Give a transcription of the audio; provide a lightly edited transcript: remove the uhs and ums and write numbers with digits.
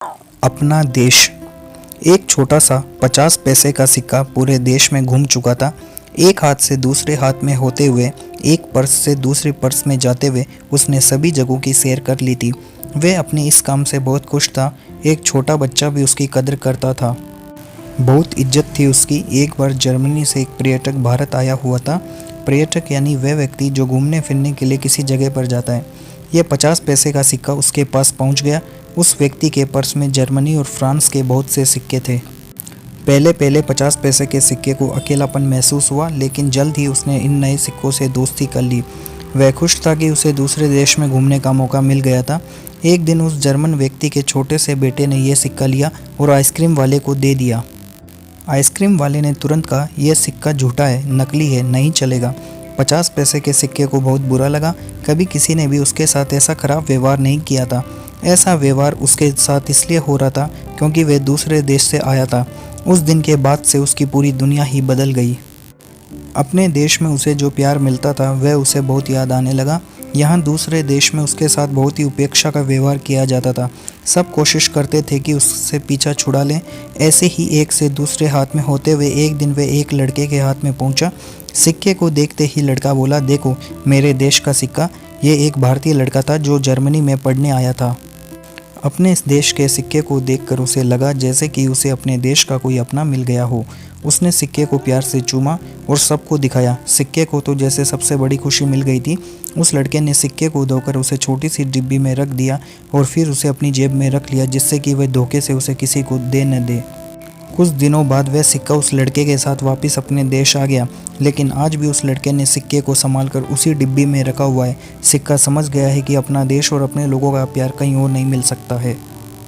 अपना देश। एक छोटा सा 50 पैसे का सिक्का पूरे देश में घूम चुका था। एक हाथ से दूसरे हाथ में होते हुए, एक पर्स से दूसरे पर्स में जाते हुए उसने सभी जगहों की सैर कर ली थी। वह अपने इस काम से बहुत खुश था। एक छोटा बच्चा भी उसकी कदर करता था। बहुत इज्जत थी उसकी। एक बार जर्मनी से एक पर्यटक भारत आया हुआ था। पर्यटक यानी वह व्यक्ति जो घूमने फिरने के लिए किसी जगह पर जाता है। यह 50 पैसे का सिक्का उसके पास पहुंच गया। उस व्यक्ति के पर्स में जर्मनी और फ्रांस के बहुत से सिक्के थे। पहले पहले 50 पैसे के सिक्के को अकेलापन महसूस हुआ, लेकिन जल्द ही उसने इन नए सिक्कों से दोस्ती कर ली। वह खुश था कि उसे दूसरे देश में घूमने का मौका मिल गया था। एक दिन उस जर्मन व्यक्ति के छोटे से बेटे ने यह सिक्का लिया और आइसक्रीम वाले को दे दिया। आइसक्रीम वाले ने तुरंत कहा, यह सिक्का झूठा है, नकली है, नहीं चलेगा। 50 पैसे के सिक्के को बहुत बुरा लगा। कभी किसी ने भी उसके साथ ऐसा खराब व्यवहार नहीं किया था। ऐसा व्यवहार उसके साथ इसलिए हो रहा था क्योंकि वह दूसरे देश से आया था। उस दिन के बाद से उसकी पूरी दुनिया ही बदल गई। अपने देश में उसे जो प्यार मिलता था वह उसे बहुत याद आने लगा। यहाँ दूसरे देश में उसके साथ बहुत ही उपेक्षा का व्यवहार किया जाता था। सब कोशिश करते थे कि उससे पीछा छुड़ा लें। ऐसे ही एक से दूसरे हाथ में होते हुए एक दिन वह एक लड़के के हाथ में पहुंचा। सिक्के को देखते ही लड़का बोला, देखो मेरे देश का सिक्का। ये एक भारतीय लड़का था जो जर्मनी में पढ़ने आया था। अपने इस देश के सिक्के को देखकर उसे लगा जैसे कि उसे अपने देश का कोई अपना मिल गया हो। उसने सिक्के को प्यार से चूमा और सबको दिखाया। सिक्के को तो जैसे सबसे बड़ी खुशी मिल गई थी। उस लड़के ने सिक्के को धोकर उसे छोटी सी डिब्बी में रख दिया और फिर उसे अपनी जेब में रख लिया, जिससे कि वह धोखे से उसे किसी को दे न दे। कुछ दिनों बाद वह सिक्का उस लड़के के साथ वापस अपने देश आ गया, लेकिन आज भी उस लड़के ने सिक्के को संभालकर उसी डिब्बी में रखा हुआ है। सिक्का समझ गया है कि अपना देश और अपने लोगों का प्यार कहीं और नहीं मिल सकता है।